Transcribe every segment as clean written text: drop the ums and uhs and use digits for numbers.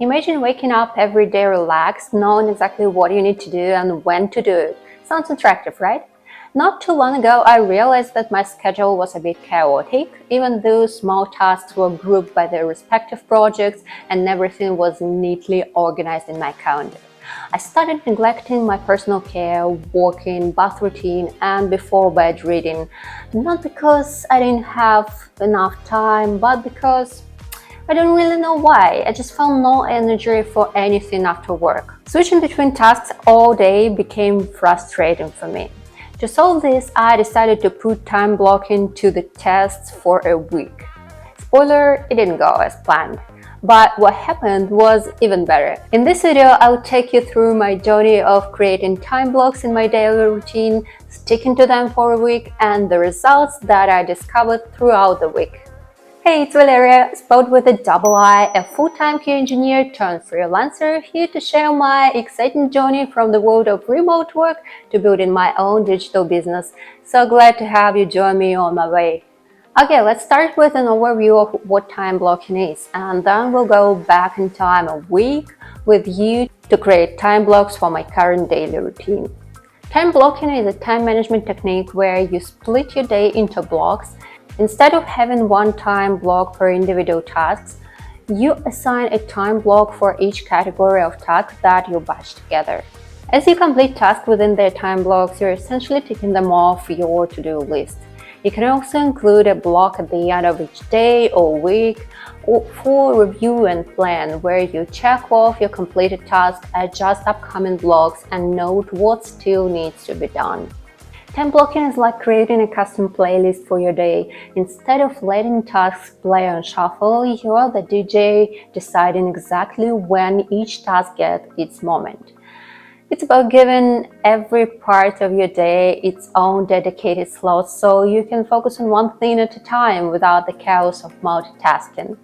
Imagine waking up every day relaxed, knowing exactly what you need to do and when to do it. Sounds attractive, right? Not too long ago, I realized that my schedule was a bit chaotic, even though small tasks were grouped by their respective projects and everything was neatly organized in my calendar. I started neglecting my personal care, walking, bath routine, and before bed reading, not because I didn't have enough time, but because I don't really know why. I just found no energy for anything after work. Switching between tasks all day became frustrating for me. To solve this, I decided to put time blocking to the test for a week. Spoiler, it didn't go as planned. But what happened was even better. In this video, I'll take you through my journey of creating time blocks in my daily routine, sticking to them for a week, and the results that I discovered throughout the week. Hey, it's Valeria, spelled with a double I, a full-time QA engineer turned freelancer, here to share my exciting journey from the world of remote work to building my own digital business. So glad to have you join me on my way. Okay, let's start with an overview of what time blocking is, and then we'll go back in time a week with you to create time blocks for my current daily routine. Time blocking is a time management technique where you split your day into blocks. Instead of having one time block per individual tasks, you assign a time block for each category of tasks that you batch together. As you complete tasks within their time blocks, you're essentially ticking them off your to-do list. You can also include a block at the end of each day or week for review and plan, where you check off your completed tasks, adjust upcoming blocks, and note what still needs to be done. Time blocking is like creating a custom playlist for your day. Instead of letting tasks play on shuffle, you're the DJ deciding exactly when each task gets its moment. It's about giving every part of your day its own dedicated slot so you can focus on one thing at a time without the chaos of multitasking.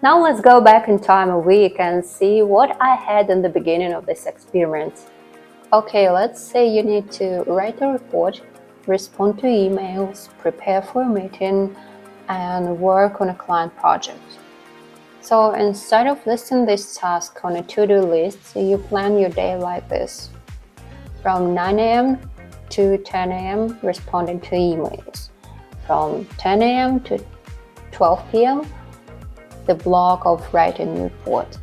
Now let's go back in time a week and see what I had in the beginning of this experiment. Okay, let's say you need to write a report, respond to emails, prepare for a meeting, and work on a client project. So instead of listing this task on a to-do list, you plan your day like this. From 9 a.m. to 10 a.m. responding to emails. From 10 a.m. to 12 p.m. the block of writing report.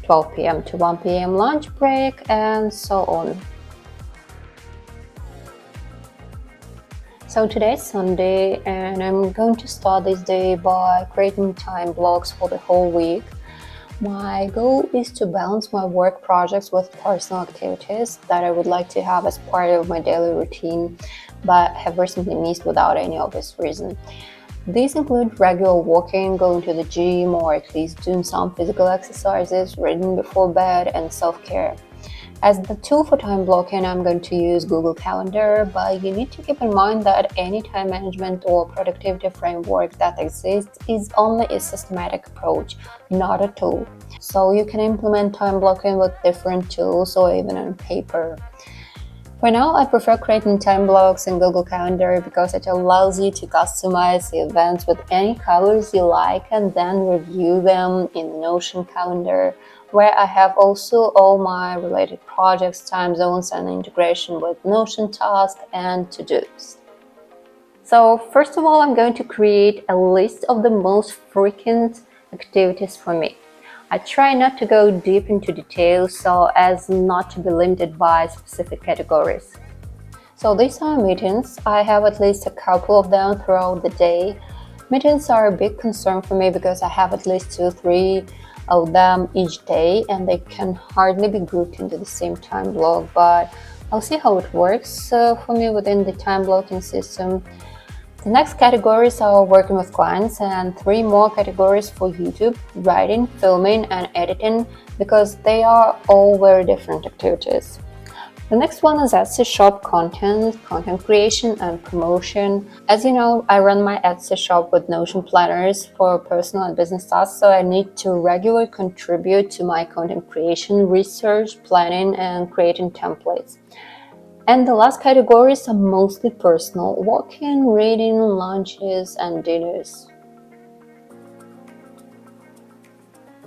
12 p.m. to 1 p.m. lunch break, and so on. So today's Sunday, and I'm going to start this day by creating time blocks for the whole week. My goal is to balance my work projects with personal activities that I would like to have as part of my daily routine, but have recently missed without any obvious reason. These include regular walking, going to the gym, or at least doing some physical exercises, reading before bed, and self-care. As the tool for time blocking, I'm going to use Google Calendar, but you need to keep in mind that any time management or productivity framework that exists is only a systematic approach, not a tool. So you can implement time blocking with different tools or even on paper. For now, I prefer creating time blocks in Google Calendar because it allows you to customize the events with any colors you like and then review them in Notion calendar, where I have also all my related projects, time zones, and integration with Notion tasks and to-dos. So first of all, I'm going to create a list of the most frequent activities for me. I try not to go deep into details so as not to be limited by specific categories. So these are meetings. I have at least a couple of them throughout the day. Meetings are a big concern for me because I have at least 2-3 of them each day, and they can hardly be grouped into the same time block, but I'll see how it works for me within the time blocking system. The next categories are working with clients, and 3 more categories for YouTube, writing, filming, and editing, because they are all very different activities. The next one is Etsy shop content creation and promotion. As you know, I run my Etsy shop with Notion planners for personal and business tasks, so I need to regularly contribute to my content creation, research, planning, and creating templates. And the last categories are mostly personal: walking, reading, lunches, and dinners.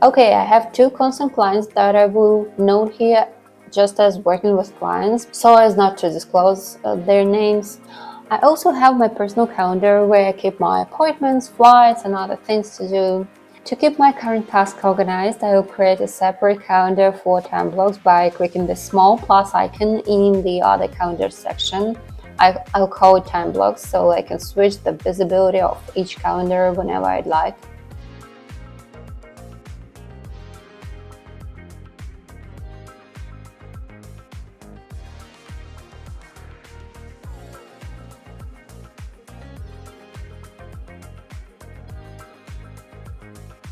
Okay, I have two constant clients that I will note here just as working with clients so as not to disclose their names. I also have my personal calendar where I keep my appointments, flights, and other things to do. To keep my current tasks organized, I will create a separate calendar for time blocks by clicking the small plus icon in the other calendar section. I'll call it time blocks so I can switch the visibility of each calendar whenever I'd like.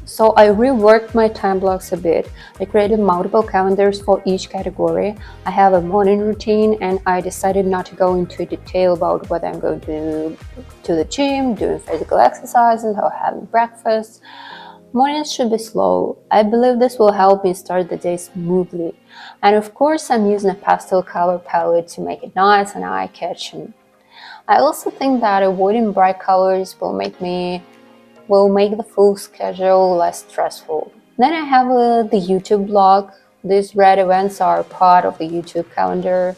So I reworked my time blocks a bit. I created multiple calendars for each category. I have a morning routine and I decided not to go into detail about whether I'm going to the gym, doing physical exercises, or having breakfast. Mornings should be slow. I believe this will help me start the day smoothly. And of course, I'm using a pastel color palette to make it nice and eye-catching. I also think that avoiding bright colors will make the full schedule less stressful. Then I have the YouTube blog. These red events are part of the YouTube calendar.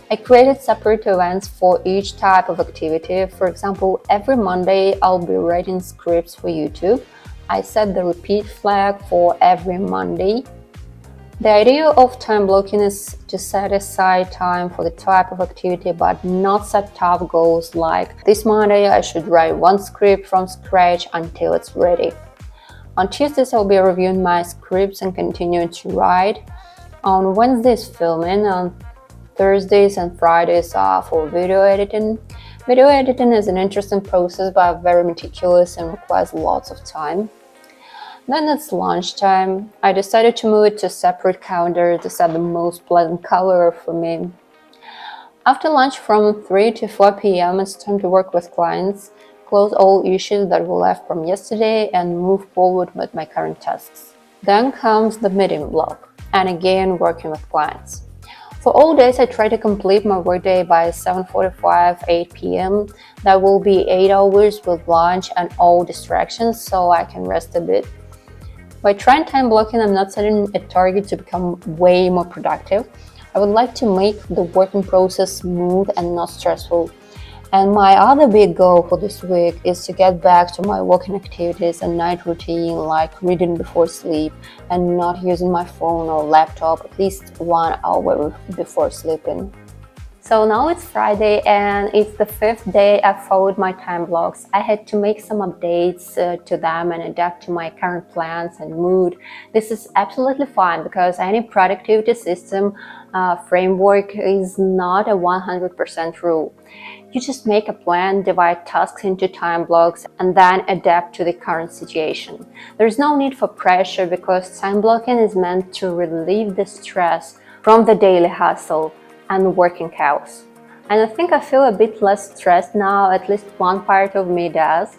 I created separate events for each type of activity. For example, every Monday I'll be writing scripts for YouTube. I set the repeat flag for every Monday. The idea of time blocking is to set aside time for the type of activity but not set tough goals like this Monday I should write one script from scratch until it's ready. On Tuesdays I'll be reviewing my scripts and continuing to write. On Wednesdays filming, on Thursdays and Fridays are for video editing. Video editing is an interesting process but very meticulous and requires lots of time. Then it's lunchtime. I decided to move it to a separate calendar to set the most pleasant color for me. After lunch from 3 to 4 p.m. it's time to work with clients, close all issues that were left from yesterday and move forward with my current tasks. Then comes the meeting block, and again working with clients. For all days I try to complete my workday by 7:45, 8 p.m. That will be 8 hours with lunch and all distractions so I can rest a bit. By trying time blocking, I'm not setting a target to become way more productive. I would like to make the working process smooth and not stressful. And my other big goal for this week is to get back to my working activities and night routine like reading before sleep and not using my phone or laptop at least 1 hour before sleeping. So now it's Friday and it's the 5th day I followed my time blocks. I had to make some updates to them and adapt to my current plans and mood. This is absolutely fine because any productivity system framework is not a 100% rule. You just make a plan, divide tasks into time blocks, and then adapt to the current situation. There's no need for pressure because time blocking is meant to relieve the stress from the daily hustle and working chaos. And I think I feel a bit less stressed now, at least one part of me does.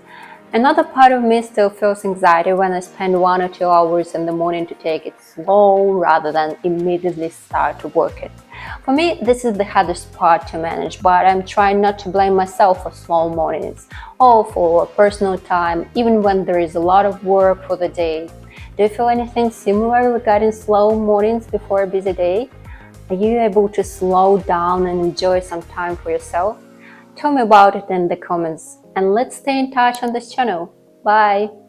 Another part of me still feels anxiety when I spend 1 or 2 hours in the morning to take it slow rather than immediately start to work it. For me, this is the hardest part to manage, but I'm trying not to blame myself for slow mornings or for personal time, even when there is a lot of work for the day. Do you feel anything similar regarding slow mornings before a busy day? Are you able to slow down and enjoy some time for yourself? Tell me about it in the comments and let's stay in touch on this channel. Bye!